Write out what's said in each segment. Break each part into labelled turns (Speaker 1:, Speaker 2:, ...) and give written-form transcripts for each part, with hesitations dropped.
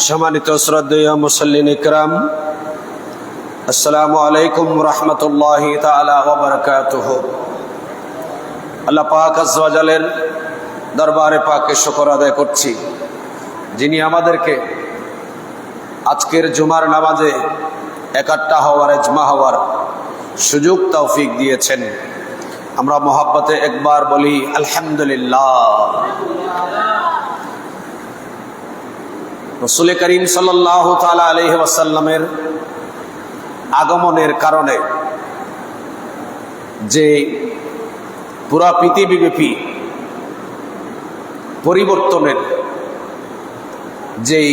Speaker 1: সম্মানিত শ্রদ্ধেয় মুসল্লিন ইকরাম, আসসালামু আলাইকুম রহমতুল্লাহি তাআলা ওয়া বারাকাতুহু। আল্লাহ পাক আযজা ওয়া জালের দরবারে পাকে শুকর আদায় করছি, যিনি আমাদেরকে আজকের জুমার নামাজে একাট্টা হওয়ার, ইজমা হওয়ার সুযোগ তৌফিক দিয়েছেন। আমরা মোহাব্বতে একবার বলি আলহামদুলিল্লাহ। রাসূল করিম সাল্লাল্লাহু তাআলা আলাইহি ওয়াসাল্লামের আগমনের কারণে যে পুরা পৃথিবীব্যাপী পরিবর্তনের যেই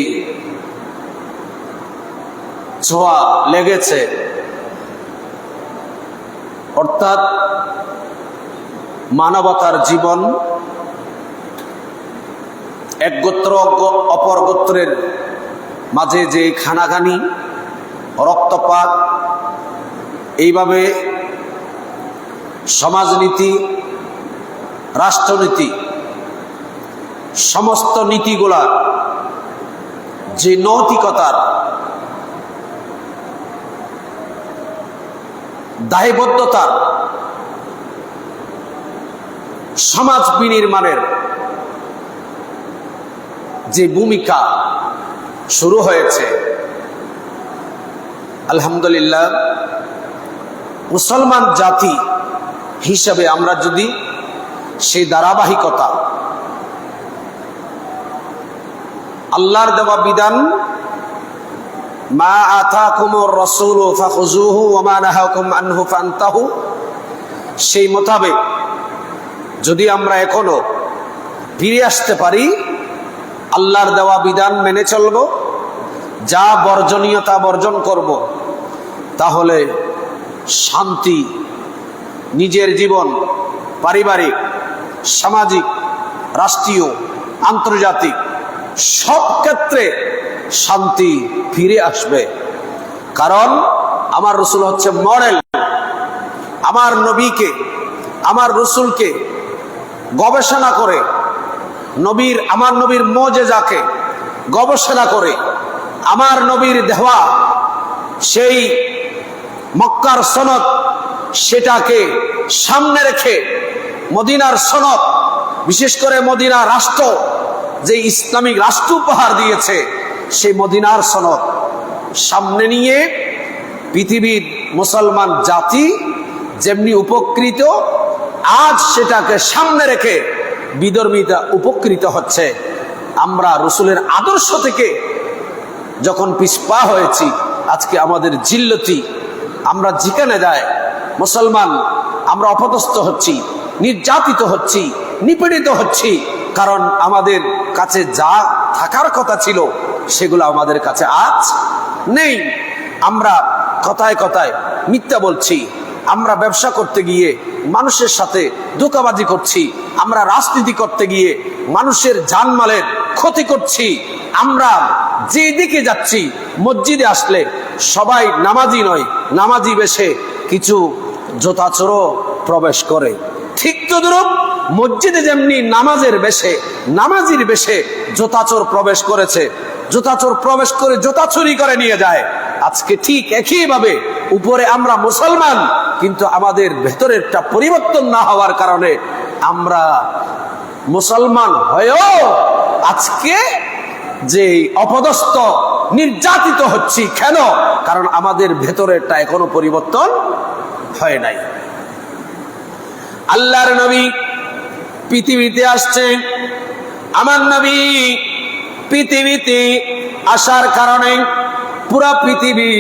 Speaker 1: ছোঁয়া লেগেছে, অর্থাৎ মানবতার জীবন এক গোত্র অপর গোত্রের মাঝে যে খানাখানি, রক্তপাত, এইভাবে সমাজনীতি, রাষ্ট্রনীতি, সমস্ত নীতিগুলা যে নৈতিকতার দায়বদ্ধতার সমাজ বিনির্মাণের যে ভূমিকা শুরু হয়েছে, আলহামদুলিল্লাহ মুসলমান জাতি হিসাবে আমরা যদি সেই ধারাবাহিকতা, আল্লাহর দেওয়া বিধান, মা আতাকুমুর রাসূলু ফাখুযুহু ওয়া মা নাহাকুম আনহু ফান্তাহু, সেই মোতাবেক যদি আমরা এখনো ফিরে আসতে পারি, আল্লাহর দেওয়া বিধান মেনে চলব, যা বর্জনীয় তা বর্জন করব, তাহলে শান্তি নিজের জীবন, পারিবারিক, সামাজিক, রাষ্ট্রীয়, আন্তর্জাতিক সব ক্ষেত্রে শান্তি ফিরে আসবে। কারণ আমার রসুল হচ্ছে মডেল। আমার নবীকে, আমার রসুলকে গবেষণা করে, আমার নবীর মুজিজাকে গবেষণা করে, আমার নবীর দেওয়া সেই মক্কার সনদ, সেটাকে সামনে রেখে মদিনার সনদ, বিশেষ করে মদিনা রাষ্ট্র যে ইসলামিক রাষ্ট্র উপহার দিয়েছে, সেই মদিনার সনদ সামনে নিয়ে পৃথিবীর মুসলমান জাতি যেমনি উপকৃত, আজ সেটাকে সামনে রেখে বিধর্মীরা উপকৃত হচ্ছে। আমরা রসুলের আদর্শ থেকে যখন পিছপা হয়েছি, আজকে আমাদের জিল্লতি, আমরা যেখানে যাই মুসলমান, আমরা অপদস্থ হচ্ছি, নির্যাতিত হচ্ছি, নিপীড়িত হচ্ছি, কারণ আমাদের কাছে যা থাকার কথা ছিল সেগুলো আমাদের কাছে আজ নেই। আমরা কথায় কথায় মিথ্যা বলছি, আমরা ব্যবসা করতে গিয়ে মানুষের সাথে ধোঁকাবাজি করছি, আমরা রাজনীতি করতে গিয়ে মানুষের জানমালের ক্ষতি করছি। আমরা যেদিকে যাচ্ছি, মসজিদে আসলে সবাই নামাজি নয়, নামাজি বেশে কিছু জোতাচোরও প্রবেশ করে। ঠিক তদ্রূপ মসজিদে যেমনি নামাজের বেশে, নামাজির বেশে জোতাচোর প্রবেশ করেছে, জোতাচোর প্রবেশ করে জোতা চুরি করে নিয়ে যায়। আজকে ঠিক একইভাবে উপরে আমরা মুসলমান, কিন্তু আমাদের ভেতরেরটা পরিবর্তন না হওয়ার কারণে আমরা মুসলমান হয়েও আজকে যে অপদস্থ, নির্যাতিত হচ্ছি। কেন? কারণ আমাদের ভেতরেরটা এখনো পরিবর্তন হয় নাই। আল্লাহর নবী পৃথিবীতে আসছেন, আমার নবী পৃথিবীতে আসার কারণে পুরা পৃথিবী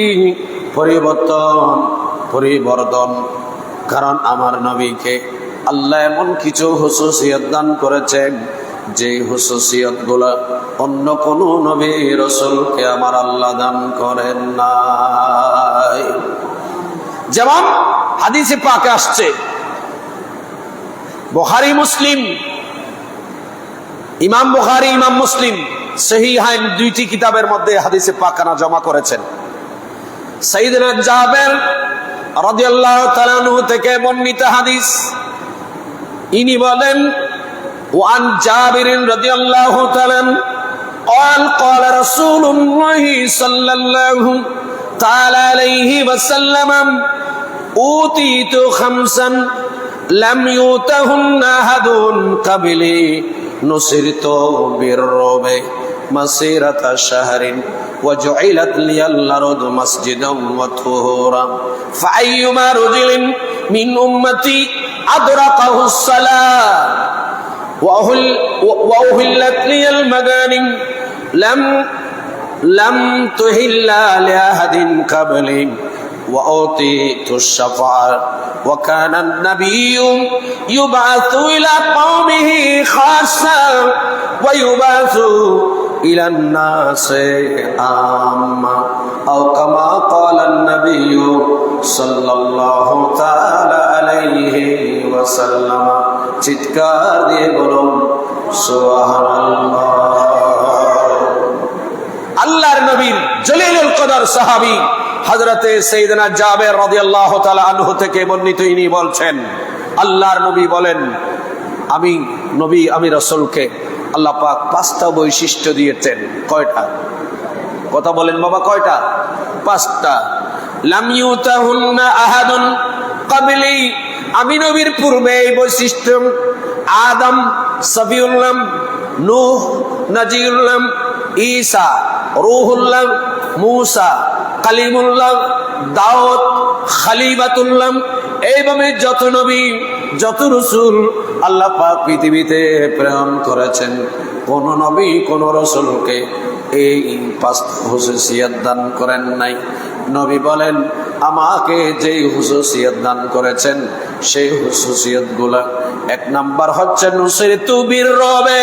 Speaker 1: পরিবর্তন। কারণ আমার নবীকে আল্লাহ এমন কিছু হুসুসিয়ত দান করেছেন, যে হুসুসিয়ত গুলা অন্য কোন নবী রাসূলকে আমার আল্লাহ দান করেন নাই। যেমন হাদিসে পাকে আসছে, বুখারী মুসলিম, ইমাম বুখারী, ইমাম মুসলিম সহিহাইন দুইটি কিতাবের মধ্যে হাদিসে পাকানা জমা করেছেন। সাইয়েদনা জাবের রাদিয়াল্লাহু তাআলা আনহু থেকে বর্ণিত হাদিস, ইনি বলেন, ওয়ান জাবির রাদিয়াল্লাহু তাআলা قال رسول الله صلى الله تعالى عليه وسلم أوتيت خمسا لم يؤتهن أحد قبلي نصرت بالرعب مسيرة شهر وجعلت لي الأرض مسجدا وطهورا فأيما رجل من أمتي أدركه الصلاة وأهلت لي المغانم لم تهل لأحد قبلي وأوتيت الشفاعة وكان النبي يبعث إلى قومه خاصة ويبعث إلى الناس عامة أو كما قال النبي صلى الله تعالى عليه وسلم চিৎকার দিয়ে বলুন সুবহানাল্লাহ। আল্লাহর নবীর জলিলুল কদর সাহাবী হযরতে সাইয়েদনা জাবের রাদিয়াল্লাহু তাআলা আনহু থেকে বর্ণিত, ইনি বলছেন আল্লাহর নবী বলেন, আমি রাসূলকে আল্লাহ পাক পাঁচটা বৈশিষ্ট্য দিয়েছেন। কয়টা? কথা বলেন বাবা, কয়টা? পাঁচটা। লাম ইউতাহুন্না আহাদুন ক্বাবলি, আমি নবীর পূর্বে এই বৈশিষ্ট্য আদম, সফিউল্লাহ, নূহ, নাজিউল্লাহ, ঈসা, রূহুল্লাহ, মূসা, কালিমুল্লাহ, দাউদ, খলিফাতুল্লাহ, এইভাবে যত নবী যত রাসূল আল্লাহ পাক পৃথিবীতে প্রেরণ করেছেন, কোন নবী কোন রাসূলকে এই পাঁচটা হুসুসিয়ত দান করেন নাই। নবী বলেন আমাকে যেই হুসুসিয়ত দান করেছেন সেই হুসুসিয়ত গুলা, এক নাম্বার হচ্ছে নুসরিতু বিররবে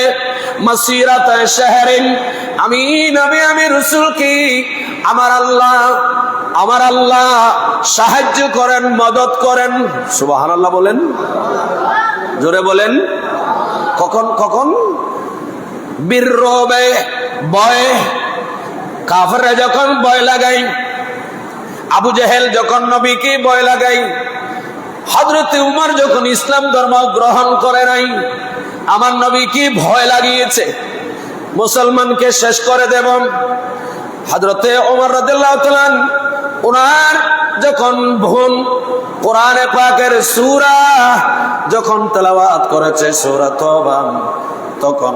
Speaker 1: মাসিরাতা শাহরিন, আমি নবী আমি রাসূলকে আমার আল্লাহ সাহায্য করেন, মদত করেন। সুবহানাল্লাহ বলেন, জোরে বলেন। কখন? বিররবে, ভয়। কাফেররা যখন ভয় লাগাই, আবু জেহেল যখন নবীকে ভয় লাগাই, হযরতে উমর যখন ইসলাম ধর্ম গ্রহণ করে নাই, আমার নবীকে ভয় লাগিয়েছে মুসলমানকে শেষ করে দেব। হযরতে ওমর রাদিয়াল্লাহু তাআলা ওনার যখন বোন কোরআনে পাকের সূরা যখন তেলাওয়াত করেছে সূরা তওবা, তখন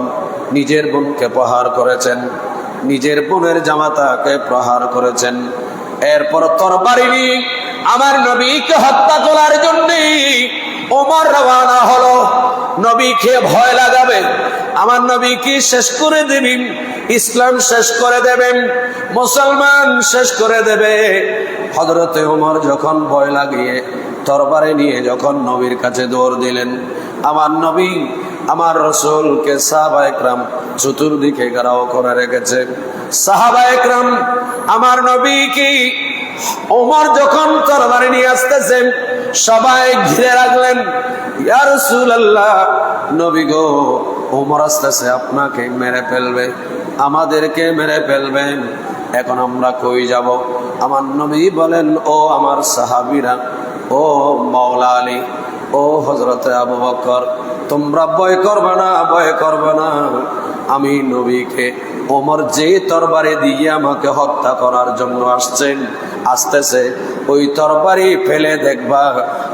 Speaker 1: নিজের বোনকে প্রহার করেছেন, নিজের বোনের জামাতাকে প্রহার করেছেন। এরপর তরবারি নিয়ে আমার নবীকে হত্যা করার জন্য ওমর রওনা হলো। নবীকে ভয় লাগাবে, আমার নবীকে শেষ করে দেবেন, ইসলাম শেষ করে দেবেন, মুসলমান শেষ করে দেবে। হযরতে ওমর যখন ভয় লাগিয়ে তরবারি নিয়ে যখন নবীর কাছে দৌড় দিলেন, আমার নবী আমার রাসূলকে সাহাবায়ে কেরাম চতুর্দিকে ঘেরাও করে রেখেছে। সাহাবায়ে কেরাম আমার নবীকে ওমর যখন তরবারি নিয়ে আসতেছেন সবাই ঘিরে রাখলেন। ইয়া রাসূলুল্লাহ, নবী গো, ওমর আসতেছে, আপনাকে মেরে ফেলবে, আমাদেরকে মেরে ফেলবেন, এখন আমরা কই যাব? আমার নবী বলেন, ও আমার সাহাবীরা, ও মাওলা আলী, ও হযরতে আবু বকর, তোমরা ভয় করবে না, ভয় করবে না। আমি নবীকে ওমর যে তরবারি দিয়ে আমাকে হত্যা করার জন্য আসতেছে, ওই তরবারি ফেলে দেখবা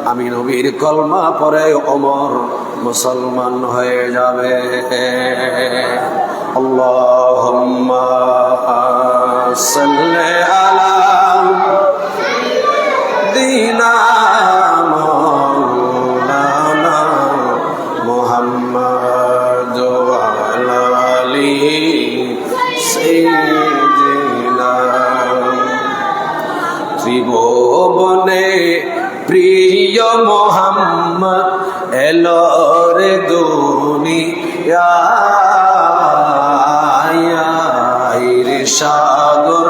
Speaker 1: আমি নবীর কলমা পরে ওমর মুসলমান হয়ে যাবে। আল্লাহুম্মা সাল্লি আলা দিনা ত্রিভুবনে প্রিয় মোহাম্মদ এলো রে দুনিয়ায়, সাগর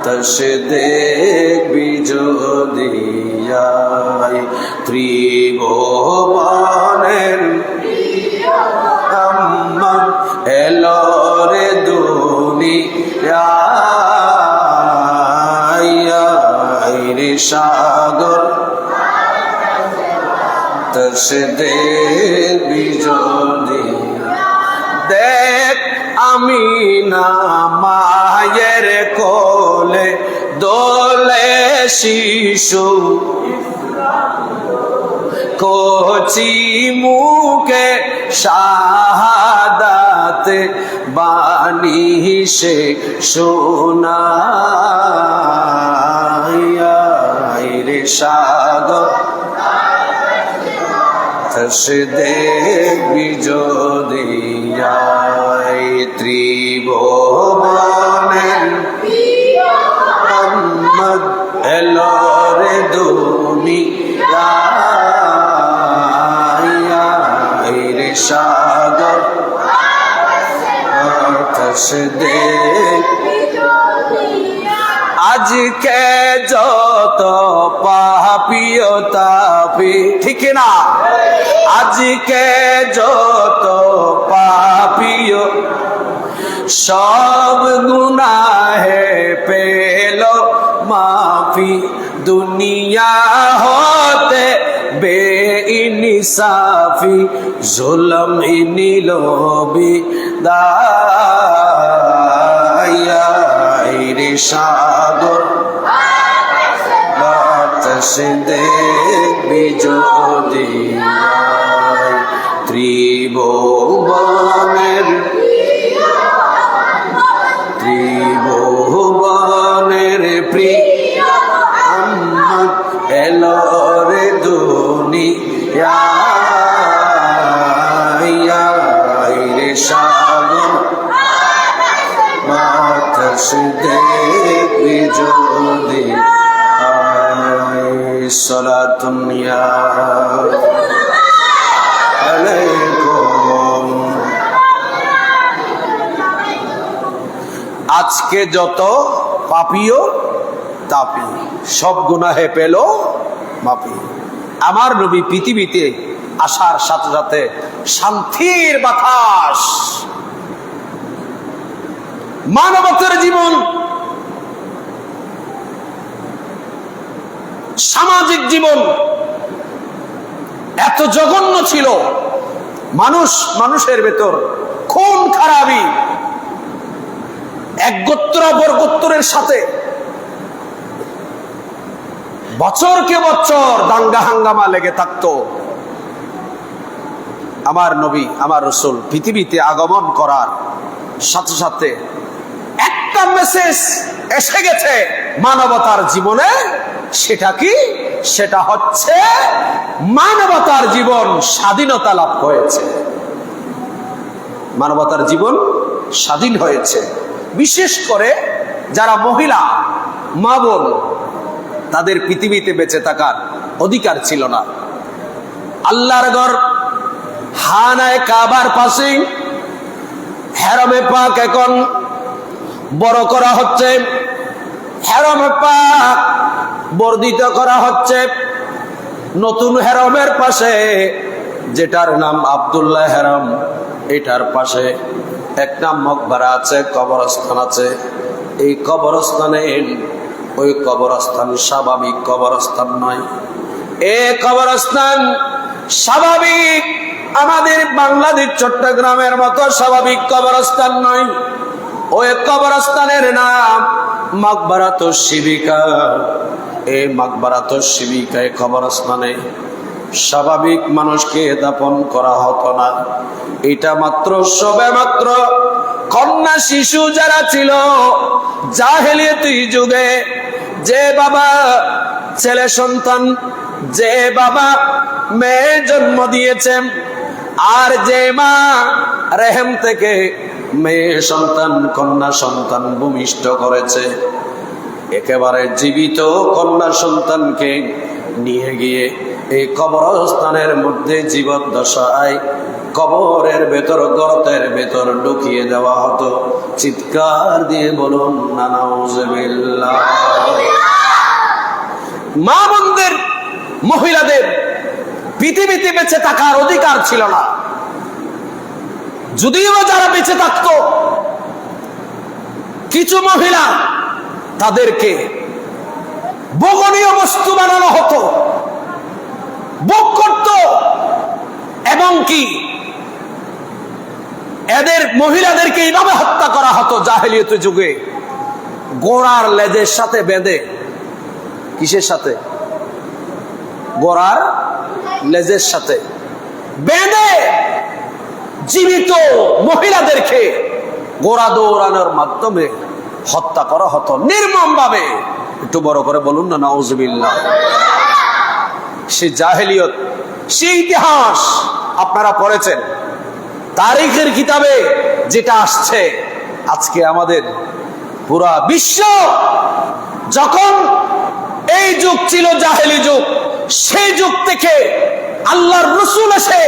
Speaker 1: তস দেখবি যদিয়ায়, ত্রিভুবনের মোহাম্মদ এলো রে দুনিয়ায়, সাগর তস দেখবি যদি দেখ আমিনা মায়ের কোলে দোলে শিশু, কচি মুখে শাহাদাত বাণী সে শোনায় রে সাগর সে দেখবি যদি ত্রিভুবনের মোহাম্মদ এলো রে দুনিয়ায় রে সাগর সে দেখবি আজকে যত পাপিও তাপি, ঠিক না? আজকে যত পাপিও সব গুনাহে পেল মাফি, দুনিয়া হতে বেইনসাফি জুলম নিল বিদায় রে সাগর বাতাস দেখবি যদি ত্রিভুবনের প্রিয় মোহাম্মদ এলো রে দুনিয়ায় রে সাগর বাতাস দেখবি যদি সালাতুন ইয়া আলাইকুম। আজকে যত পাপিও তাপি সব গুনাহে পেল মাপি। আমার নবী পৃথিবীতে আসার সাথে সাথে শান্তির বাতাস, মানবতার জীবন, সামাজিক জীবন এত জঘন্য ছিল, মানুষের ভেতর খুন খারাপি, এক গোত্র অপর গোত্রের সাথে বছরকে বছর দাঙ্গা হাঙ্গামা লেগে থাকতো। আমার নবী আমার রাসূল পৃথিবীতে আগমন করার সাথে সাথে একটা মেসেজ এসে গেছে মানবতার জীবনে। সেটা কি? সেটা হচ্ছে মানবতার জীবন স্বাধীনতা লাভ হয়েছে, মানবতার জীবন স্বাধীন হয়েছে। বিশেষ করে যারা মহিলা মা বোন, তাদের পৃথিবীতে বেঁচে থাকার অধিকার ছিল না। আল্লাহর ঘর হানায়ে কাবার পাশে হেরমে পাক এখন বড় করা হচ্ছে, হেরমে পাক বর্ধিত করা হচ্ছে। নতুন হেরমের পাশে যেটার নাম আব্দুল্লাহ হেরম, এটার পাশে এক নাম মকবরা আছে, কবরস্থান আছে। এই কবরস্থানে ওই কবরস্থান স্বাভাবিক কবরস্থান নয়। এই কবরস্থান স্বাভাবিক আমাদের বাংলাদেশ চট্টগ্রামের মতো স্বাভাবিক কবরস্থান নয়। ওই কবরস্থানের নাম মাকবারাতুশ শিবিকা। এই মাকবারাতুশ শিবিকায় কবরস্থানে স্বাভাবিক মানুষকে দাফন করা হতো না। এটা মাত্র সবে মাত্র কন্যা শিশু যারা ছিল জাহেলিয়াতি যুগে, যে বাবা ছেলে সন্তান, যে বাবা মেয়ে জন্ম দিয়েছেন, আর যে মা রেহেম থেকে মেয়ে সন্তান কন্যা সন্তান ভূমিষ্ঠ করেছে, একেবারে জীবিত কন্যা সন্তানকে নিয়ে গিয়ে এই কবরস্থানের মধ্যে জীবদ্দশায় কবরের ভেতর গর্তের ভেতর ঢুকিয়ে দেওয়া হতো। চিৎকার দিয়ে বলুন না নাউজুবিল্লাহ। মা বোনদের, মহিলাদের পৃথিবীতে বেঁচে থাকার অধিকার ছিল না। যদিও যারা বেঁচে থাকতো, কিছু মহিলা তাদেরকে ভোগনীয় বস্তু বানানো হতো, ভোগ করত, এবং কি এদের মহিলাদেরকে এইভাবে হত্যা করা হতো জাহেলিয়ত যুগে, ঘোড়ার লেজের সাথে বেঁধে। কিসের সাথে? ঘোড়ার লেজের সাথে বেঁধে জীবিত মহিলাদেরকে ঘোড়া দৌড়ানোর মাধ্যমে হত্যা করা হতো নির্মম ভাবে। একটু বড় করে বলুন না নাউজুবিল্লাহ। সে জাহেলিয়ত, সেই ইতিহাস আপনারা পড়েছেন তারিখের কিতাবে যেটা আসছে। আজকে আমাদের পুরা বিশ্ব, যখন এই যুগ ছিল জাহেলি যুগ, সেই যুগ থেকে আল্লাহর রাসূল এসে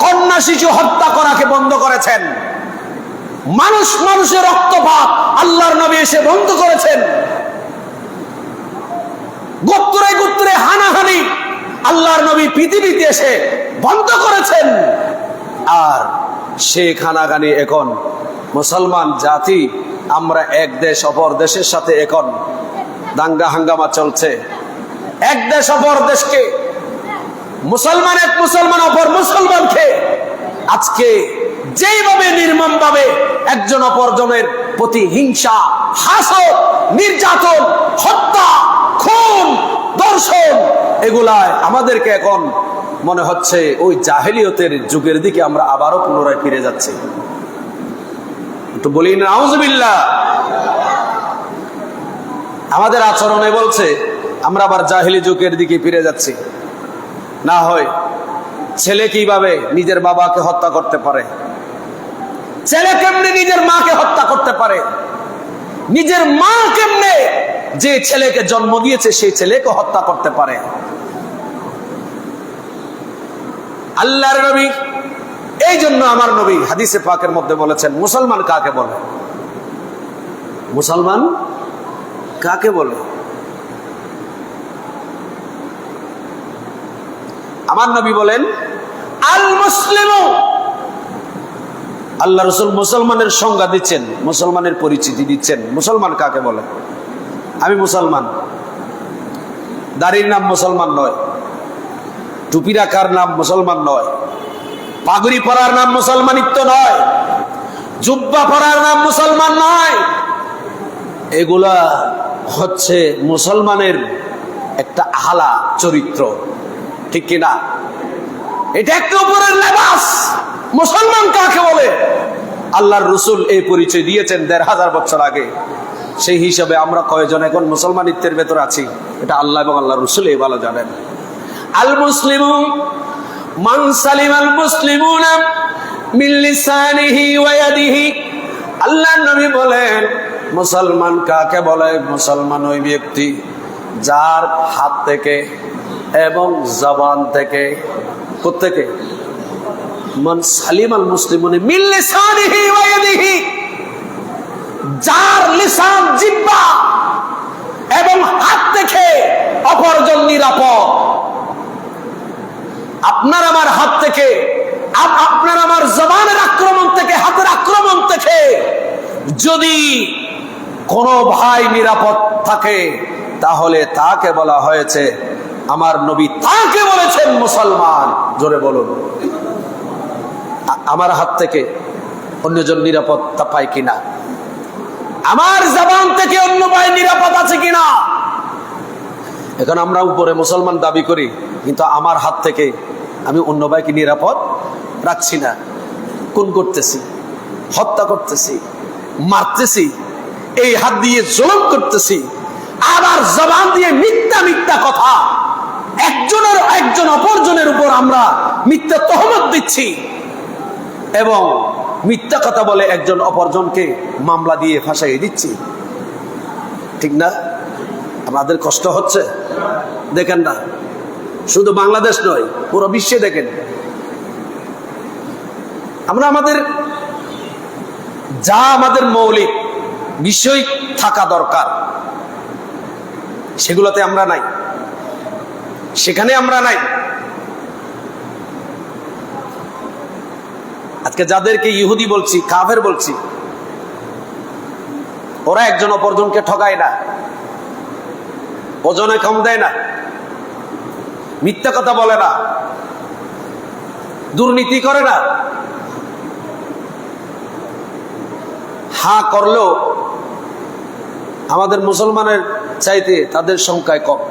Speaker 1: কন্যা শিশু হত্যা করাকে বন্ধ করেছেন। মানুষের রক্তপাত আল্লাহর নবী এসে বন্ধ করেছেন। গোত্রে গোত্রে হানাহানি আল্লাহর নবী পৃথিবীতে এসে বন্ধ করেছেন। আর সেই হানাহানি এখন মুসলমান জাতি, আমরা এক দেশ অপর দেশের সাথে এখন দাঙ্গা হাঙ্গামা চলছে। এক দেশ অপর দেশকে, মুসলমান এক মুসলমান অপর মুসলমানকে আজকে যেইভাবে নির্মম ভাবে একজন অপরজনের প্রতি হিংসা, হাসদ, নির্যাতন, হত্যা, খুন, ধর্ষণ, এগুলায় আমাদেরকে এখন মনে হচ্ছে ওই জাহেলিয়তের যুগের দিকে আমরা আবারও পুনরায় ফিরে যাচ্ছি। একটু বলি না নাউজুবিল্লাহ। আমাদের আচরণে বলছে আমরা আবার জাহেলি যুগের দিকে ফিরে যাচ্ছি। না হয় ছেলে কিভাবে নিজের বাবাকে হত্যা করতে পারে, ছেলে কেমনে নিজের মাকে হত্যা করতে পারে, নিজের মা কেমনে যে ছেলেকে জন্ম দিয়েছে সেই ছেলেকে হত্যা করতে পারে। আল্লাহর নবী, এই জন্য আমার নবী হাদিসে পাকের মধ্যে বলেছেন মুসলমান কাকে বলে, মুসলমান কাকে বলে। আমার নবী বলেন আল মুসলিমু, আল্লাহ রাসূল মুসলমানের সংজ্ঞা দিচ্ছেন, মুসলমানের পরিচিতি দিচ্ছেন। মুসলমান কাকে বলে? আমি মুসলমান, দাড়ির নাম মুসলমান নয়, টুপি রাখার নাম মুসলমান নয়, পাগড়ি পরার নাম মুসলমানিত্ব নয়, জুব্বা পরার নাম মুসলমান নয়। এগুলা হচ্ছে মুসলমানের একটা আলা চরিত্র, ঠিক কিনা? এটা একটা উপরের লেবাস। মুসলমান কাকে বলে? আল্লাহর রাসূল এই পরিচয় দিয়েছেন ১৫০০ বছর আগে। সেই হিসাবে আমরা কয়জন এখন মুসলমানিত্বের ভেতর আছি এটা আল্লাহ এবং আল্লাহর রাসূল এই ভালো জানেন। আল মুসলিমু মান সালিমাল মুসলিমুনা মিন লিসানিহি ওয়া ইয়াদিহি। আল্লাহর নবী বলেন মুসলমান কাকে বলে? মুসলমান ওই ব্যক্তি যার হাত থেকে এবং জবান থেকে, কোত্থেকে? মান সালিমাল মুসলিমুনা মিন লিসানিহি ওয়া ইয়াদিহি, যার লিসান, জিহ্বা এবং হাত থেকে অপরজন নিরাপদ। আপনার আমার হাত থেকে, আপনার আমার জবানের আক্রমণ থেকে, হাতের আক্রমণ থেকে যদি কোন ভাই নিরাপদ থাকে তাহলে তাকে বলা হয়েছে, আমার নবী তাকে বলেছেন মুসলমান। জোরে বলুন। আমার হাত থেকে অন্যজন নিরাপত্তা পায় কিনা, আমার জবান থেকে অন্য ভাই নিরাপদ আছে কিনা। এখন আমরা উপরে মুসলমান দাবি করি, কিন্তু আমার হাত থেকে আমি অন্য ভাইকে নিরাপদ রাখছি না, খুন করতেছি, হত্যা করতেছি, মারতেছি, এই হাত দিয়ে জুলুম করতেছি, আবার জবান দিয়ে মিথ্যা মিথ্যা কথা একজন অপরজনের উপর আমরা মিথ্যা তহমত দিচ্ছি এবং মিথ্যা কথা বলে একজন অপরজনকে মামলা দিয়ে ফাঁসাইয়ে দিচ্ছি, ঠিক না? আমাদের কষ্ট হচ্ছে, দেখেন না? শুধু বাংলাদেশ নয়, পুরো বিশ্বে দেখেন। আমরা আমাদের মৌলিক বিষয় থাকা দরকার সেগুলোতে আমরা নাই, সেখানে আমরা নাই। আজকে যাদেরকে ইহুদি বলছি, কাফের বলছি, ওরা একজন অপরজনকে ঠকায় না, ওজনে কম দেয় না, মিথ্যা কথা বলে না, দুর্নীতি করে না। হা করলেও আমাদের মুসলমানের চাইতে তাদের সংখ্যায় কম।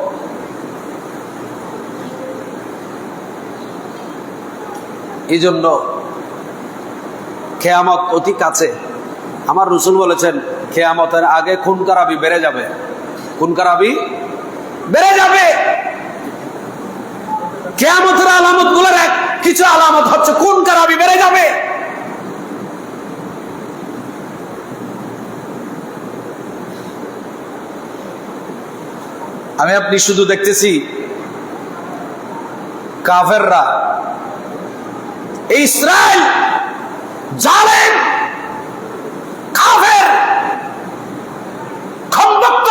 Speaker 1: এই জন্য কিয়ামত অতি কাছে। আমার রাসূল বলেছেন কিয়ামতের আগে খুন খারাবি বেড়ে যাবে, খুন খারাবি বেড়ে যাবে। কিয়ামতের আলামত গুলোর কিছু আলামত হচ্ছে খুন খারাবি বেড়ে যাবে। আমি আপনি শুধু দেখতেছি কাফেররা, ইসরায়েল জালেম কাফের খম্বক্ত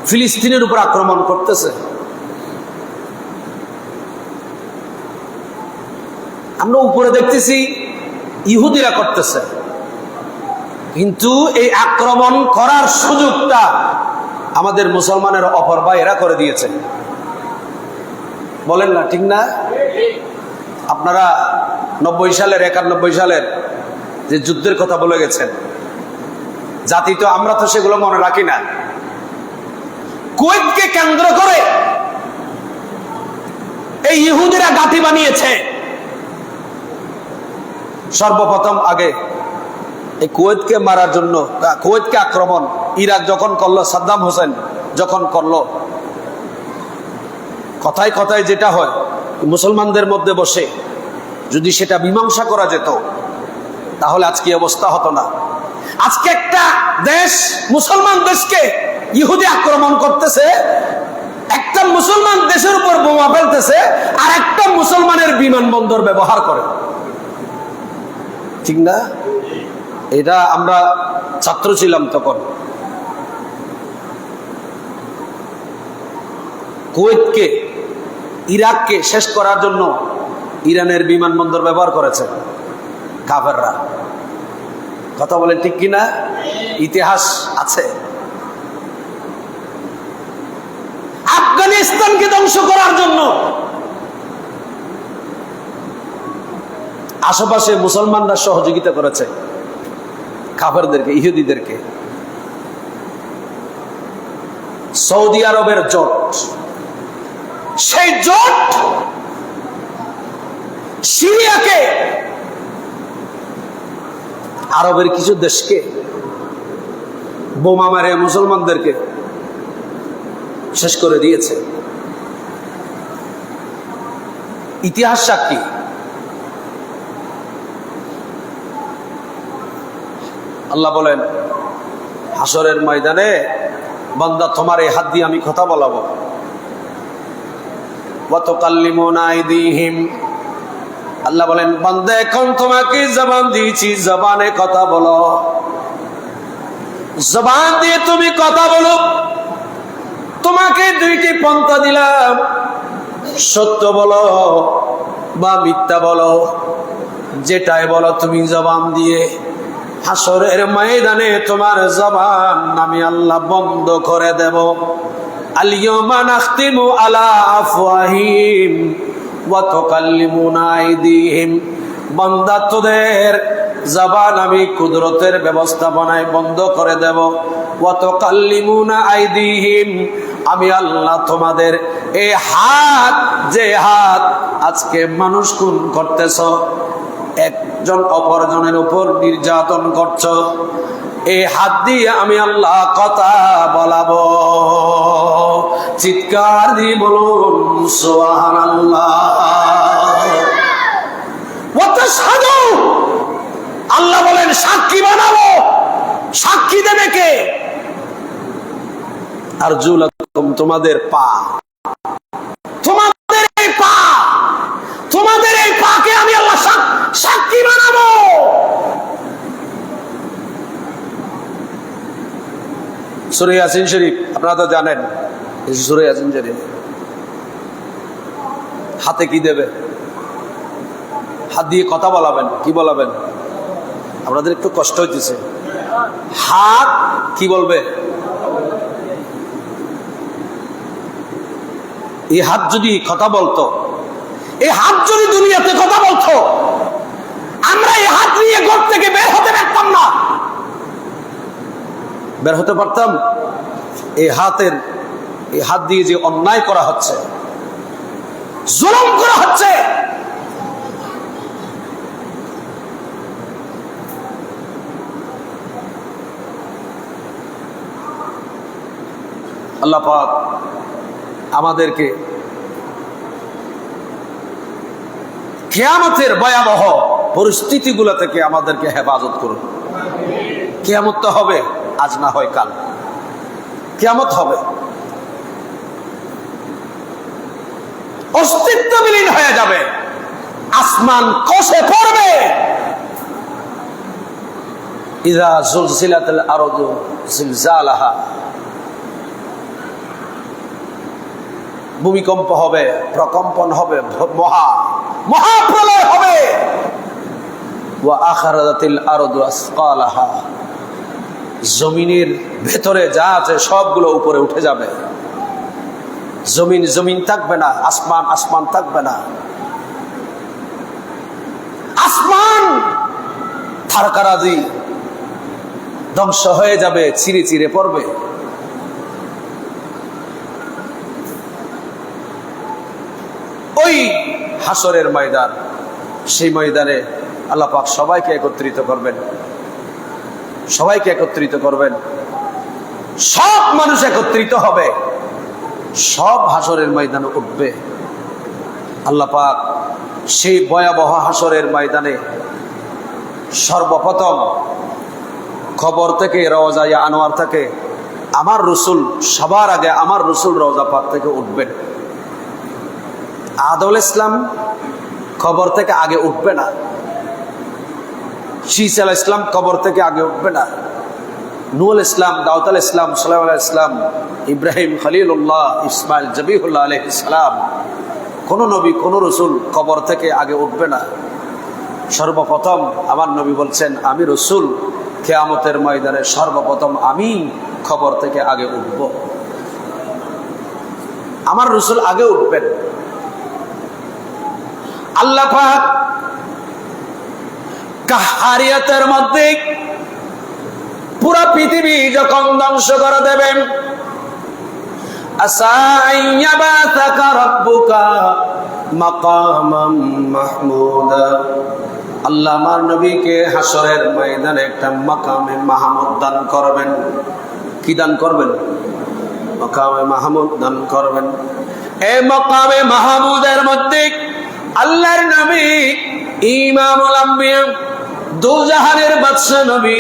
Speaker 1: ফিলিস্তিনের উপর আক্রমণ করতেছে। আমরা উপরে দেখতেছি ইহুদিরা করতেছে, কিন্তু এই আক্রমণ করার সুযোগটা আমাদের মুসলমানের অপর ভাইয়েরা করে দিয়েছে। বলেন না, ঠিক না? আপনারা 90 সালের 91 সালের যে যুদ্ধের কথা বলে গেছেন, জাতি তো আমরা তো সেগুলো মনে রাখি না। কুয়েতকে কেন্দ্র করে এই ইহুদিরা গাঁথি বানিয়েছে। সর্বপ্রথম আগে এই কুয়েতকে মারার জন্য, কুয়েতকে আক্রমণ ইরাক যখন করলো, সাদ্দাম হোসেন যখন করলো, কথায় কথায় যেটা হয়, মুসলমানদের মধ্যে বসে যদি সেটা মীমাংসা করা যেত তাহলে আজকে অবস্থা হতো না। আজকে একটা দেশ, মুসলমান দেশকে ইহুদি আক্রমণ করতেছে, একটা মুসলমান দেশের উপর বোমা ফেলতেছে, আর একটা মুসলমানের বিমানবন্দর ব্যবহার করে, ঠিক না? এটা আমরা ছাত্র ছিলাম তখন। কুয়েতকে, ইরাককে শেষ করার জন্য ইরানের বিমানবন্দর ব্যবহার করেছে কাফেররা। কথা বলেন ঠিক কিনা? ইতিহাস আছে। আফগানিস্তানকে ধ্বংস করার জন্য আশেপাশে মুসলমানরা সহযোগিতা করেছে কাফেরদেরকে, ইহুদিদেরকে। সৌদি আরবের জোট, সেই জোট সিরিয়াকে, আরবের কিছু দেশকে বোমা মারে মুসলমানদেরকে শেষ করে দিয়েছে। ইতিহাস সাক্ষী। আল্লাহ বলেন হাসরের ময়দানে, বান্দা তোমার এই হাত দিয়ে আমি কথা বলাবো। ওয়া তুকাল্লিমুনা আইদিহিম, আল্লাহ বলেন বান্দা এখন তোমাকে জবান দিয়েছি, জবানে কথা বলো। জবান দিয়ে তুমি কথা বলো। তোমাকে দুইটি পন্থা দিলাম, সত্য বলো বা মিথ্যা বলো, যেটাই বলো তুমি জবান দিয়ে। হাসরের ময়দানে তোমার জবান আমি আল্লাহ বন্ধ করে দেব। আল-ইয়াওমা নাখতিমু আলা আফওয়াহিম ওয়া তুকাল্লিমুনা আইদিহিম, বান্দা তোদের জবান আমি কুদরতের ব্যবস্থাপনায় বন্ধ করে দেব। ওয়া তুকাল্লিমুনা আইদিহিম, আমি আল্লাহ তোমাদের এই হাত, যে হাত আজকে মানুষ খুন করতেছ, একজন অপরজনের উপর নির্যাতন করছ, এই হাত দিয়ে আমি আল্লাহ কথা বলাবো। চিৎকার দিয়ে বলুন সুবহানাল্লাহ। ওয়া তাশহাদু, আল্লাহ বলেন সাক্ষী বানাবো। সাক্ষী দেবে কে? আরজুলাকুম, তোমাদের পা, তোমাদের এই পা, তোমাদের এই পাকে আমি আল্লাহ সাক্ষী বানাবো। সূরা ইয়াসিন শরীফ আপনারা তো জানেন, সূরা ইয়াসিন শরীফ হাতে কি দেবে? হাত দিয়ে কথা বলাবেন। কি বলাবেন? আপনাদের একটু কষ্ট হইতেছে। হাত কি বলবে? এই হাত যদি কথা বলতো, এই হাত যদি দুনিয়াতে কথা বলতো, আমরা এই হাত নিয়ে ঘর থেকে বের হতে পারতাম না, বের হতে পারতাম। এই হাত দিয়ে যে অন্যায় করা হচ্ছে, জুলুম করা হচ্ছে, আল্লাহ পাক আমাদেরকে কিয়ামতের ভয়াবহ পরিস্থিতিগুলো থেকে আমাদেরকে হেফাজত করুন। কিয়ামত তো হবে, আজ না হয় কাল কিয়ামত হবে, অস্তিত্ব বিলীন হয়ে যাবে, আসমান খসে পড়বে। ইযা যুলজিলাতিল আরদু জিলজালাহা, ভূমিকম্প হবে, প্রকম্পন হবে, মহাপ্রলয় হবে। ওয়া আখরাজাতিল আরদু আসকালাহা, জমিনের ভেতরে যা আছে সবগুলো উপরে উঠে যাবে। জমিন থাকবে না, আসমান থাকবে না। আসমান থারকারাজি ধ্বংস হয়ে যাবে, চিরে চিরে পড়বে। ওই হাসরের ময়দান, সেই ময়দানে আল্লাহ পাক সবাইকে একত্রিত করবেন, সবাইকে একত্রিত করবেন। সব মানুষ একত্রিত হবে, সব হাসরের ময়দানে উঠবে। আল্লাহ পাক সেই ভয়াবহ হাসরের ময়দানে সর্বপ্রথম খবর থেকে, রওজায়ে আনোয়ার থেকে আমার রসুল, সবার আগে আমার রসুল রওজা পাক থেকে উঠবেন। আদম আলাইহিস সালাম খবর থেকে আগে উঠবে না, ঈসা আলাইহিস সালাম কবর থেকে আগে উঠবে না, নূহ আলাইহিস সালাম, দাউদ আলাইহিস সালাম, সুলাইমান আলাইহিস সালাম, ইব্রাহিম খলিলুল্লাহ, ইসমাইল জবিহুল্লাহ আলাইহিস সালাম, কোন নবী কোন রসুল কবর থেকে আগে উঠবে না। সর্বপ্রথম আমার নবী বলছেন, আমি রসুল কিয়ামতের ময়দানে সর্বপ্রথম আমি খবর থেকে আগে উঠব, আমার রসুল আগে উঠবেন। আল্লাহ পাক কাহারিয়াতের মধ্যে পুরা পৃথিবী যখন ধ্বংস করে দেবেন, আসা আইয়াবাতাকা রাব্বুকা মাকামাম মাহমুদা, আল্লাহ আমার নবীকে হাসরের ময়দানে একটা মাকামে মাহমুদ দান করবেন। কি দান করবেন? মাকামে মাহমুদ দান করবেন। এই মাকামে মাহমুদের মধ্যে আল্লাহর নবী ইমামুল আম্বিয়া, দুজাহানের বাদশা নবী,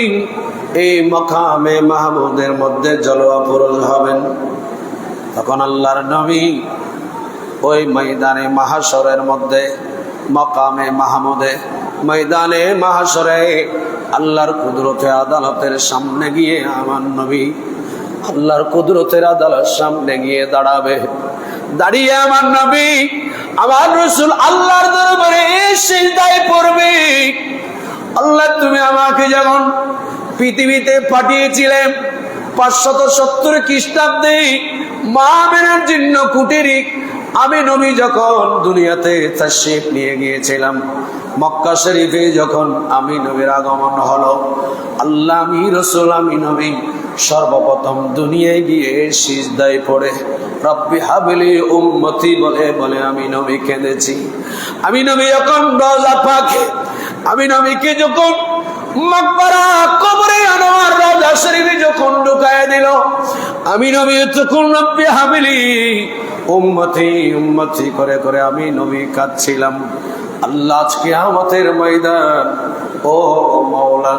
Speaker 1: এই মাকামে মাহমুদের মধ্যে জলওয়া পুরুষ হবেন। তখন আল্লাহর নবী ওই ময়দানে মাহশরের মধ্যে, মাকামে মাহমুদে, ময়দানে মাহশরে আল্লাহর কুদরতে আদালতের সামনে গিয়ে আমার নবী আল্লাহর কুদরতের আদালতের সামনে গিয়ে দাঁড়াবে। দাঁড়িয়ে আমার নবী আমার রাসূল আল্লাহর দরবারে সিজদায় পড়বে। আল্লাহ, তুমি আমাকে যখন পৃথিবীতে পাঠিয়েছিলে 570 খ্রিস্টাব্দে মা আমিনার জিন্ন কুটিরে, আমি নবী যখন দুনিয়াতে তাশরীফ নিয়ে গিয়েছিলাম, মক্কা শরীফে যখন আমি নবীর আগমন হলো, আল্লাহ আমি রাসূল আমি নবী সর্বপ্রথম দুনিয়ায় গিয়ে সিজদায় পড়ে রব্বি হাবলি উম্মতি বলে বলে আমি নবী কেঁদেছি। আমি নবী যখন রওজা পাকে, আমি নবীকে যখন মাকবারা কবরে আনোয়ার রওজা শরীফে যখন ঢুকায় দিল, আমি নবী তখন রব্বি হাবলি উম্মতি উম্মতি করে করে আমি নবী কাঁদছিলাম। আল্লাহ আজকে কিয়ামতের ময়দান, ও মাওলা,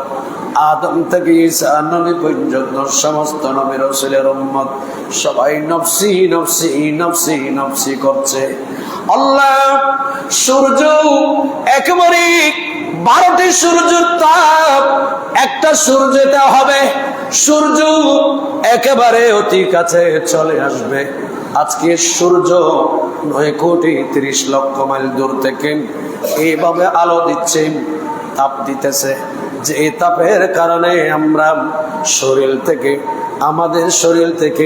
Speaker 1: আদম থেকে ঈসা নবী পর্যন্ত সমস্ত নবী রাসূলের উম্মত সবাই নফসি নফসি নফসি নফসি করছে। আল্লাহ, সূর্য একেবারে 12টি সূর্যের তাপ একটা সূর্যতে হবে, সূর্য একেবারে অতি কাছে চলে আসবে। আজকে সূর্য 9,30,00,000 মাইল দূর থেকে এইভাবে আলো দিচ্ছে, তাপ দিতেছে, যে তাপের কারণে আমরা শরীর থেকে আমাদের শরীর থেকে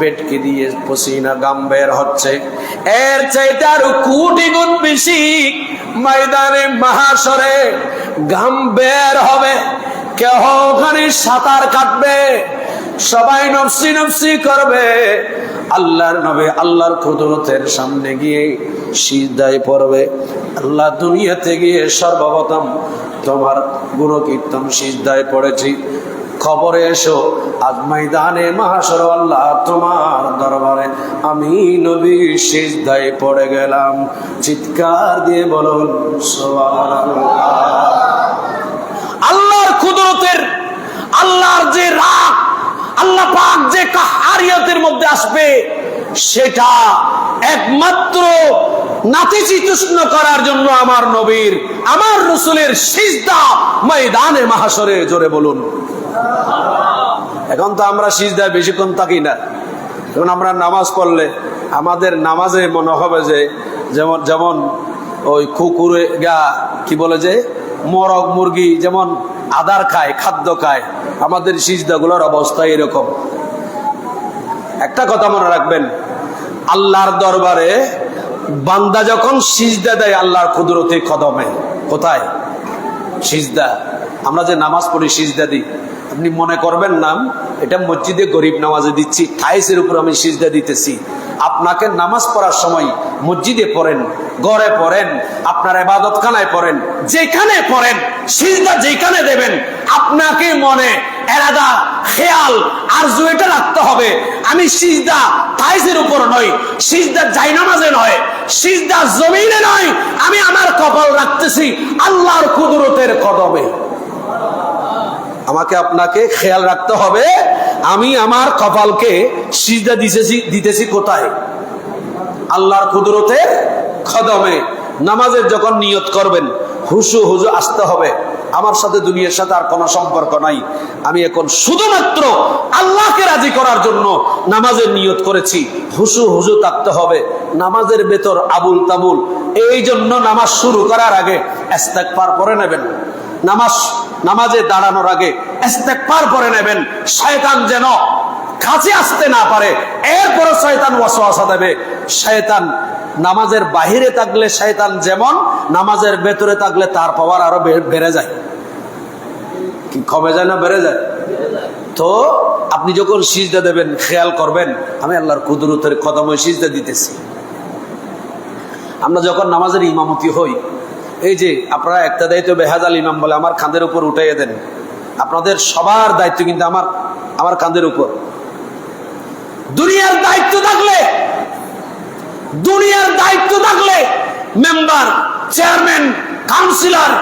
Speaker 1: বেটকে দিয়ে পসিনা গাম বের হচ্ছে, এর চাইতে আরো কোটি গুণ বেশি ময়দানে মাহশরে গাম বের হবে। কেহ ওখানে সাঁতার কাটবে, সবাই নফসি নফসি করবে। আল্লাহর নবী আল্লাহর কুদরতের সামনে গিয়ে সিজদায় পড়বে। আল্লাহ দুনিয়াতে গিয়ে সর্বপ্রথম তোমার গুণকীর্তন সিজদায় পড়েছি, খবরে এসো আজ ময়দানে মাহশর আল্লাহ তোমার দরবারে আমি নবী সিজদায় পড়ে গেলাম। চিৎকার দিয়ে বলুন সুবহানাল্লাহ। আল্লাহর কুদরতের, আল্লাহর যে রাগ, আল্লাহ পাক যে কাহারিয়তের মধ্যে আসবে, সেটা একমাত্র নাতিশীতোষ্ণ করার জন্য আমার নবীর, আমার রাসূলের সিজদা ময়দানে মাহশরে। জোরে বলুন। এখন তো আমরা সিজদায় বেশিক্ষণ থাকি না। এখন আমরা নামাজ পড়লে আমাদের নামাজে মনে হবে যে যেমন যেমন ওই কুকুরে গা কি বলে যে মোরগ মুরগি যেমন আদার খায়, খাদ্য খায়, আমাদের সিজদাগুলোর অবস্থা এরকম। একটা কথা মনে রাখবেন, আল্লাহর দরবারে বান্দা যখন সিজদা দেয় আল্লাহর কুদরতি কদমে, কোথায় সিজদা? আমরা যে নামাজ পড়ি সিজদা দিই, আপনি মনে করবেন না এটা মসজিদে গরিব নামাজে দিচ্ছি, টাইলসের উপর আমি সিজদা দিতেছি। আপনাকে নামাজ পড়ার সময় মসজিদে পড়েন, ঘরে পড়েন, আপনার ইবাদতখানায় পড়েন, যেখানে পড়েন সিজদা যেখানে দেবেন, আপনাকে মনে এরাদা খেয়াল আরজু এটা রাখতে হবে, আমি সিজদা টাইলসের উপর নয়, সিজদা জায়নামাজে নয়, সিজদা জমিনে নয়, আমি আমার কপাল রাখতেছি আল্লাহর কুদরতের কদমে। আমাকে আপনাকে খেয়াল রাখতে হবে, আমি আমার কপালকে সিজদা দিতেছি কোথায়? আল্লাহর কুদরতের কদমে। নামাজের যখন নিয়ত করবেন হুজু আসতে হবে, আমার সাথে দুনিয়ার সাথে আর কোনো সম্পর্ক নাই, আমি এখন শুধুমাত্র আল্লাহকে রাজি করার জন্য নামাজের নিয়ত করেছি। হুজু থাকতে হবে, নামাজের ভেতর আবুল তাবুল। এই জন্য নামাজ শুরু করার আগে ইস্তেগফার পড়ে নেবেন, নামাজে দাঁড়ানোর আগে ইস্তেগফার পড়ে নেবেন, শয়তান যেন কাছে আসতে না পারে। এরপরে শয়তান ওয়াসওয়াসা দেবে। শয়তান নামাজের বাহিরে থাকলে শয়তান যেমন, নামাজের ভেতরে থাকলে তার পাওয়ার আরো বেড়ে যায়। কি কমে যায় না বেড়ে যায়? তো আপনি যখন সিজদা দেবেন খেয়াল করবেন আমি আল্লাহর কুদরতের কদমে সিজদা দিতেছি। আমরা যখন নামাজের ইমামতি হই, এই যে আপনারা একটা দায়িত্ব বেহাজাল ইমাম বলে আমার কাঁধের উপর উঠাইয়ে দেন, আপনাদের সবার দায়িত্ব কিন্তু আমার কাঁধের উপর। দুনিয়ার দায়িত্ব থাকলে মেম্বার, চেয়ারম্যান, কাউন্সিলর,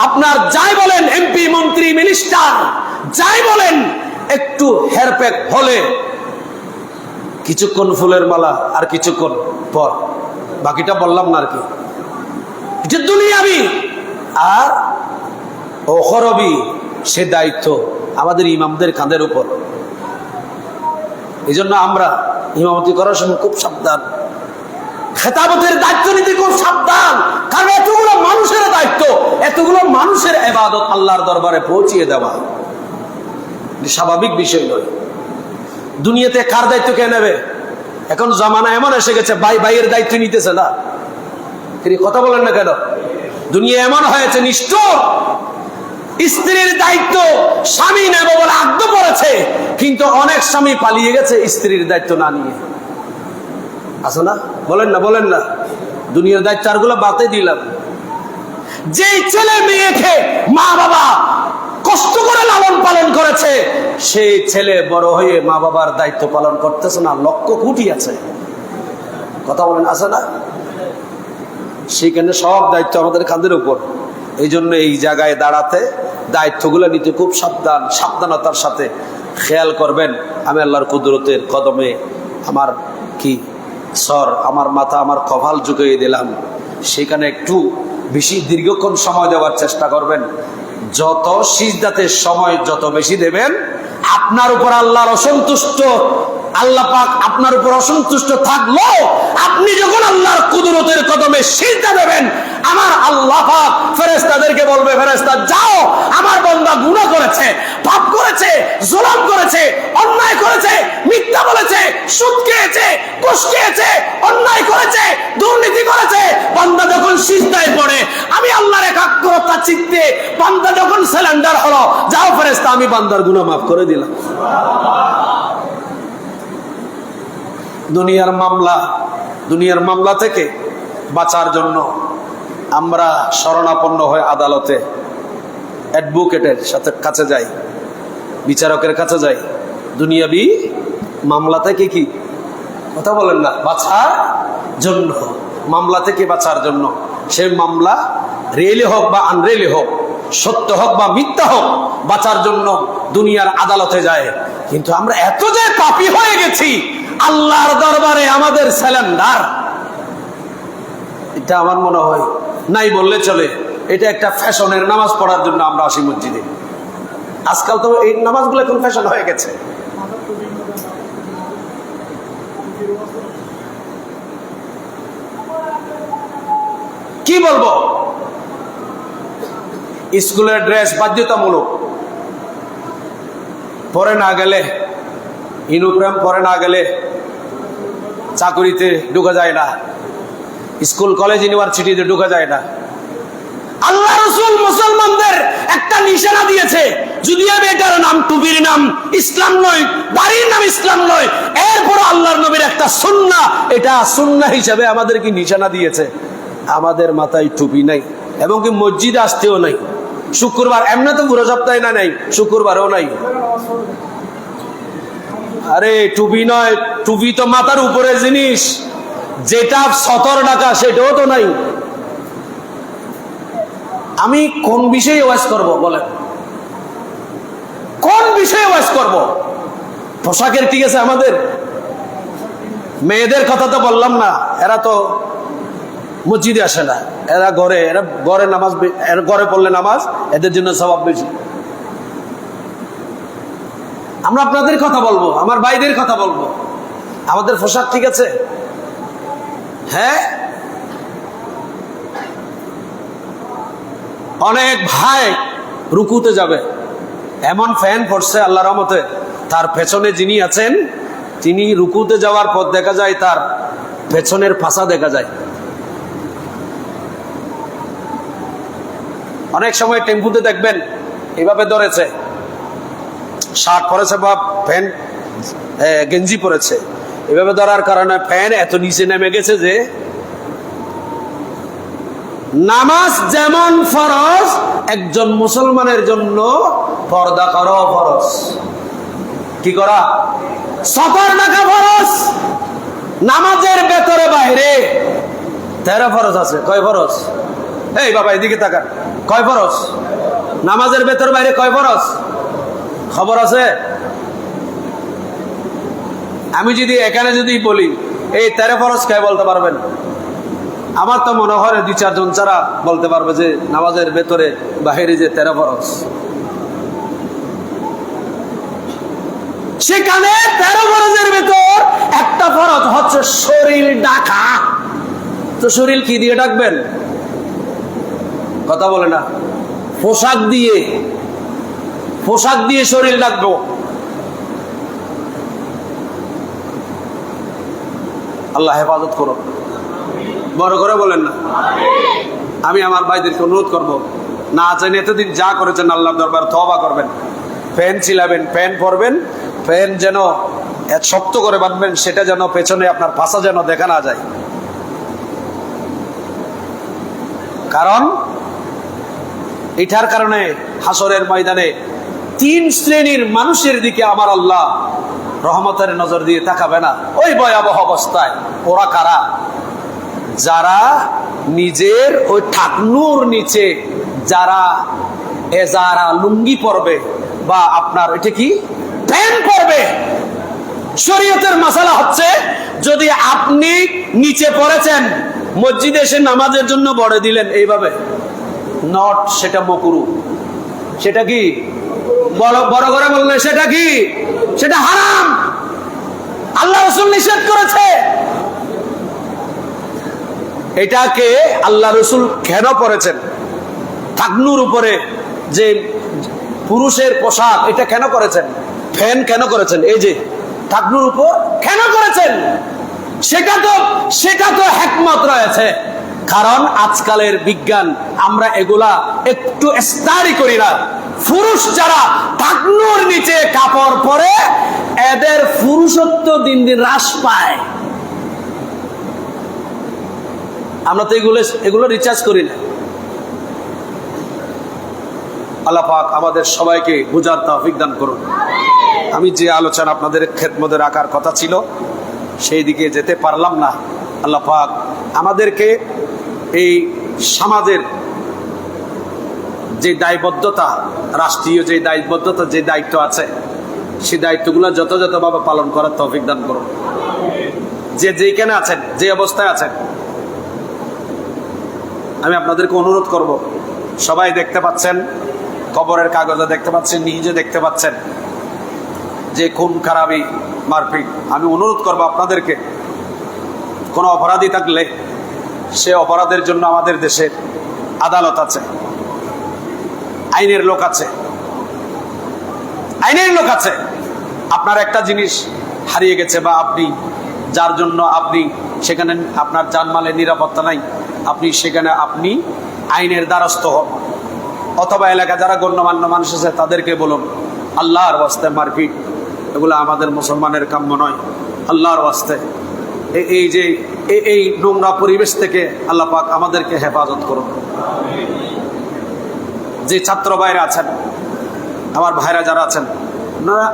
Speaker 1: আপনার যাই বলেন, এমপি, মন্ত্রী, মিনিস্টার, যাই বলেন, একটু হেরপেক হলে কিছুক্ষণ ফুলের মালা, আর কিছুক্ষণ পর বাকিটা বললাম না আর কি, যে দুনিয়াবি আর ওখরবি, সে দায়িত্ব আমাদের ইমামদের কাঁধের উপর। এই জন্য আমরা ইমামতি করার সময় খুব সাবধান, খেতাবতের দায়িত্ব নিতে খুব সাবধান, কারণ এতগুলো মানুষের দায়িত্ব, এতগুলো মানুষের ইবাদত আল্লাহর দরবারে পৌঁছিয়ে দেওয়া স্বাভাবিক বিষয় নয়। দুনিয়াতে কার দায়িত্ব কে নেবে? এখন জামানা এমন এসে গেছে ভাইয়ের দায়িত্ব নিতেছে না। তিনি কথা বলেন না কেন? দুনিয়া এমন হয়েছে নিষ্ঠুর, স্ত্রীর দায়িত্ব স্বামী নেবে বলে আগ্রহ করেছে, কিন্তু অনেক স্বামী পালিয়ে গেছে স্ত্রীর দায়িত্ব না নিয়ে। আছে না? বলেন না দুনিয়ার দায়িত্ব আরগুলো বাতে দিলাম। যে ছেলে মেয়েকে মা বাবা কষ্ট করে লালন পালন করেছে, সেই ছেলে বড় হয়ে মা বাবার দায়িত্ব পালন করতেছে না, লক্ষ কোটি আছে। কথা বলেন, আছে না? সেখানে সব দায়িত্ব আমাদের কাঁধের উপর। এই জন্য এই জায়গায় দাঁড়াতে, দায়িত্বগুলো নিতে খুব সাবধানতার সাথে খেয়াল করবেন। আমি আল্লাহর কুদরতের কদমে আমার কি সর, আমার মাথা, আমার কপাল ঝুঁকিয়ে দিলাম। সেখানে একটু বেশি দীর্ঘক্ষণ সময় দেওয়ার চেষ্টা করবেন। যত সিজদাতে সময় যত বেশি দেবেন, আপনার উপর আল্লাহর অসন্তুষ্ট, আল্লাহ পাক আপনার উপর অসন্তুষ্ট থাকলো। আপনি যখন আল্লাহর কুদরতের কদমে সিজদা দেবেন, আমার আল্লাহ পাক ফেরেশতাদেরকে বলবে, ফেরেশতা যাও আমার বান্দা গুনাহ করেছে, পাপ করেছে, জুলুম করেছে, অন্যায় করেছে, মিথ্যা বলেছে, সুদ খেয়েছে, ঘুষ খেয়েছে, অন্যায় করেছে, দুর্নীতি করেছে, বান্দা যখন সিজদায় পড়ে, আমি আল্লাহর একাগ্রতা চিত্তে বান্দা যখন সারেন্ডার হলো, যাও ফেরেশতা আমি বান্দার গুনাহ মাফ করে দিলাম। দুনিয়ার মামলা থেকে বাঁচার জন্য আমরা শরণাপন্ন হয়ে আদালতে অ্যাডভোকেটের কাছে যাই, বিচারকের কাছে যাই, দুনিয়াবি মামলা থেকে কি কথা বলেন না, বাঁচার জন্য, মামলা থেকে বাঁচার জন্য। সেই মামলা রিয়েলি হোক বা আনরিয়েলি হোক, সত্য হোক বা মিথ্যা হোক, বাঁচার জন্য দুনিয়ার আদালতে যায়। কিন্তু আমরা এত যে পাপী হয়ে গেছি, আল্লাহর দরবারে আমাদের সিলিন্ডার, এটা আমার মনে হয় নাই বললে চলে। এটা একটা ফ্যাশনের নামাজ পড়ার জন্য আমরা আসি মসজিদে। আজকাল তো এই নামাজগুলো এখন ফ্যাশন হয়ে গেছে। কি বলবো, স্কুলের ড্রেস বাধ্যতামূলক, পরে না গেলে, ইউনিফর্ম পরে না গেলে চাকরিতে ঢোকা যায় না, স্কুল কলেজ ইউনিভার্সিটিতে ঢোকা যায় না। আল্লাহ রাসূল মুসলমানদের একটা নিশানা দিয়েছে, যদি এটার নাম টুপির নাম ইসলাম নয়, বাড়ির নাম ইসলাম নয়, এরপর আল্লাহর নবীর একটা সুন্নাহ, এটা সুন্নাহ হিসাবে আমাদেরকে নিশানা দিয়েছে। আমাদের মাথায় টুপি নাই, এবং কি মসজিদে আসতেও নাই। শুক্রবার এমনি তো পুরো সপ্তাহে না নাই, শুক্রবারও নাই। আরে টুপি নয়, টুপি তো মাথার উপরে জিনিস, যেটা 70 টাকা সেটাও তো নাই। আমি কোন বিষয়ে ওয়াজ করব বলেন, কোন বিষয়ে ওয়াজ করব? পোশাকের ঠিক আছে, আমাদের মেয়েদের কথা তো বললাম না, এরা তো মসজিদে আসে না, এরা ঘরে নামাজ, ঘরে পড়লে নামাজ এদের জন্য সওয়াব বেশি। আমরা আপনাদের কথা বলবো, আমার ভাইদের কথা বলবো, আমাদের পোশাক ঠিক আছে? হ্যাঁ, অনেক ভাই রুকুতে যাবে, এমন ফ্যান পড়ছে আল্লাহর রহমতে, তার পেছনে যিনি আছেন তিনি রুকুতে যাওয়ার পর দেখা যায় তার পেছনের পাছা দেখা যায়। অনেক সময় টেম্পুতে দেখবেন এইভাবে ধরেছে, শার্ট পরেছে বা প্যান্ট গেঞ্জি পরেছে, এভাবে ধরার কারণে ফ্যান এত নিচে নেমে গেছে যে নামাজ যেমন ফরজ, একজন মুসলমানের জন্য পর্দা করা ফরজ। কি করা? 70 টাকা ফরজ। নামাজের ভেতরে বাইরে 13 ফরজ আছে। কয় ফরজ? এই বাবা এদিকে তাকান, কয় ফরজ? নামাজের ভেতর বাইরে কয় ফরজ খবর আছে? আমি যদি এখানে যদি বলি এই 13 ফরজ কে বলতে পারবেন? আমার তো মনে হয় 2-4 জন ছাড়া বলতে পারবে যে নামাজের ভেতরে বাহিরে যে 13 ফরজ। সেখানে 13 ফরজের ভেতর একটা ফরজ হচ্ছে শরীর ঢাকা। তো শরীর কি দিয়ে ঢাকবেন? কথা বলে না, পোশাক দিয়ে শরীর ঢাকবো। আল্লাহ হেফাজত করো, বড় করে বলেন না। আমি আমার ভাইদেরকে অনুরোধ করবো, না জানি এতদিন যা করেছেন আল্লাহর দরবার তওবা করবেন। ফ্যান ছিলাবেন, ফ্যান পরবেন, ফ্যান যেন শক্ত করে বাঁধবেন, সেটা যেন পেছনে আপনার পাছা যেন দেখা না যায়। কারণ এটার কারণে হাসরের ময়দানে 3 শ্রেণীর মানুষের দিকে আমার আল্লাহ রহমতের নজর দিয়ে তাকাবে না ওই ভয়াবহ অবস্থায়। ওরা কারা? যারা নিজের ওই ঠাকনুর নিচে যারা এজারা লুঙ্গি পরবে বা আপনার এটা কি প্যান্ট পরবে। শরীয়তের মাসালা হচ্ছে, যদি আপনি নিচে পড়েছেন, মসজিদে এসে নামাজের জন্য বড় দিলেন এইভাবে, নট, সেটা মকরু। সেটা কি? বড় করে বললেন সেটা কি? সেটা হারাম, আল্লাহ রাসূল নিষেধ করেছে। এটাকে আল্লাহ রাসূল কেন করেছেন? ঠাকনুর উপরে যে পুরুষের পোশাক এটা কেন করেছেন? ফ্যান কেন করেছেন? এই যে টাকনুর উপর কেন করেছেন? সেটা তো হিকমত রয়েছে। কারণ আজকালের বিজ্ঞান আমরা এগুলা একটু স্টাডি করি না। পুরুষ যারা টাকনুর নিচে কাপড় পরে এদের পুরুষত্ব দিন দিন হ্রাস পায়। আমরা তো এগুলো রিচার্জ করি না। আল্লাহ পাক আমাদের সবাইকে বুঝার তৌফিক দান করুন। আমি যে আলোচনা আপনাদের খেদমতে রাখার কথা ছিল সেই দিকে যেতে পারলাম না। আল্লাহ পাক আমাদেরকে এই সমাজের যে দায়বদ্ধতা, রাষ্ট্রীয় যে দায়বদ্ধতা, যে দায়িত্ব আছে, সেই দায়িত্বগুলো যথাযথভাবে পালন করার তৌফিক দান করুন। যে যেখানে আছেন, যে অবস্থায় আছেন, আমি আপনাদেরকে অনুরোধ করব, সবাই দেখতে পাচ্ছেন, খবরের কাগজে দেখতে পাচ্ছেন, নিজে দেখতে পাচ্ছেন যে খুন খারাপি, মারপিট। আমি অনুরোধ করব আপনাদেরকে, কোনো অপরাধী থাকলে সে অপরাধের জন্য আমাদের দেশে আদালত আছে, আইনের লোক আছে, আইনের লোক আছে। আপনার একটা জিনিস হারিয়ে গেছে বা আপনি যার জন্য আপনি সেখানে আপনার জানমালের নিরাপত্তা নাই, আপনি সেখানে আপনি আইনের দ্বারস্থ হন। অথবা এলাকা যারা গণ্যমান্য মানুষ আছে তাদেরকে বলুন, আল্লাহর ওয়াস্তে মারপিট এগুলো আমাদের মুসলমানের কাম্য নয়। আল্লাহর ওয়াস্তে এই নোংরা পরিবেশ থেকে আল্লাহ পাক আমাদেরকে হেফাজত করুন। যে ছাত্র ভাইরা আছেন, আমার ভাইরা যারা আছেন,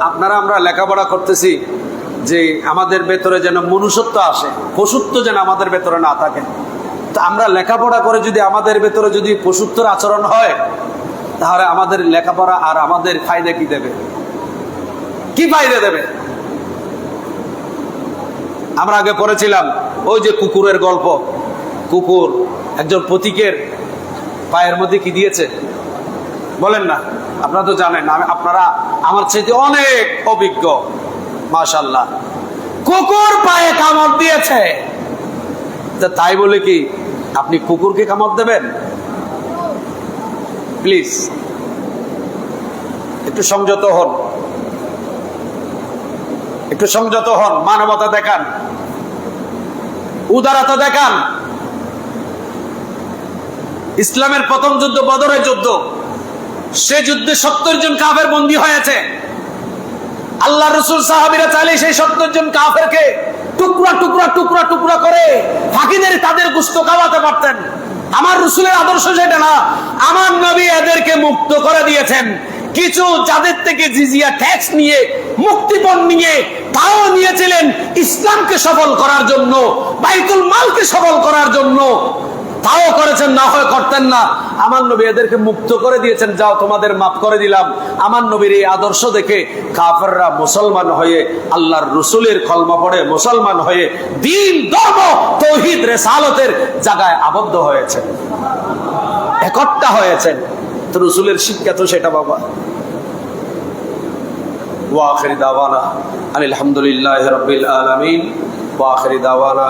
Speaker 1: আপনারা আমরা লেখাপড়া করতেছি যে আমাদের ভেতরে যেন মনুষ্যত্ব আসে, পশুত্ব যেন আমাদের ভেতরে না থাকে। তা আমরা লেখাপড়া করে যদি আমাদের ভেতরে যদি পশুত্বর আচরণ হয়, তাহলে আমাদের লেখাপড়া আর আমাদের ফায়দা কি দেবে? কি ফায়দা দেবে? আমরা আগে পড়েছিলাম ওই যে কুকুরের গল্প। কুকুর একজন পথিকের পায়ের মধ্যে কি দিয়েছে বলেন না? আপনারা তো জানেন, আপনারা আমার চাইতে অনেক অভিজ্ঞ। মাশাআল্লাহ, কুকুর পায়ে কামড় দিয়েছে, তাই বলে কি আপনি কুকুরকে কামড় দেবেন? প্লিজ একটু সংযত হন, একটু সংযত হন, মানবতা দেখান, উদারতা দেখান। ইসলামের প্রথম যুদ্ধ বদরের যুদ্ধ, সে যুদ্ধে 70 জন কাফের বন্দী হয়েছে। আল্লাহ রাসূল সাহাবীরা চাইলে সেই 70 জন কাফেরকে টুকরা টুকরা টুকরা টুকরা করে ফাঁকিদের তাদের গোশত খাওয়াতে পারতেন। আমার রাসূলের আদর্শ সেটা না। আমার নবী এদেরকে মুক্ত করে দিয়েছেন। কিছু যাদের থেকে জিজিয়া ট্যাক্স নিয়ে, মুক্তিপণ নিয়ে, তাও নিয়েছিলেন ইসলামকে সফল করার জন্য, বাইতুল মালকে সফল করার জন্য, তাও করেছেন, না হয় করতেন না। আমার নবী এদেরকে মুক্ত করে দিয়েছেন, যাও তোমাদের মাফ করে দিলাম। আমার নবীর এই আদর্শ দেখে কাফেররা মুসলমান হয়ে, আল্লাহর রাসূলের কলমা পড়ে মুসলমান হয়ে দ্বীন, ধর্ম, তাওহীদ, রিসালাতের জায়গায় আবদ্ধ হয়েছে, একট্টা হয়েছেন। তো রাসূলের শিক্ষা তো সেটা বাবা। ওয়া আখিরি দাওয়ানা আলহামদুলিল্লাহি রাব্বিল আলামিন। ওয়া আখিরি দাওয়ানা।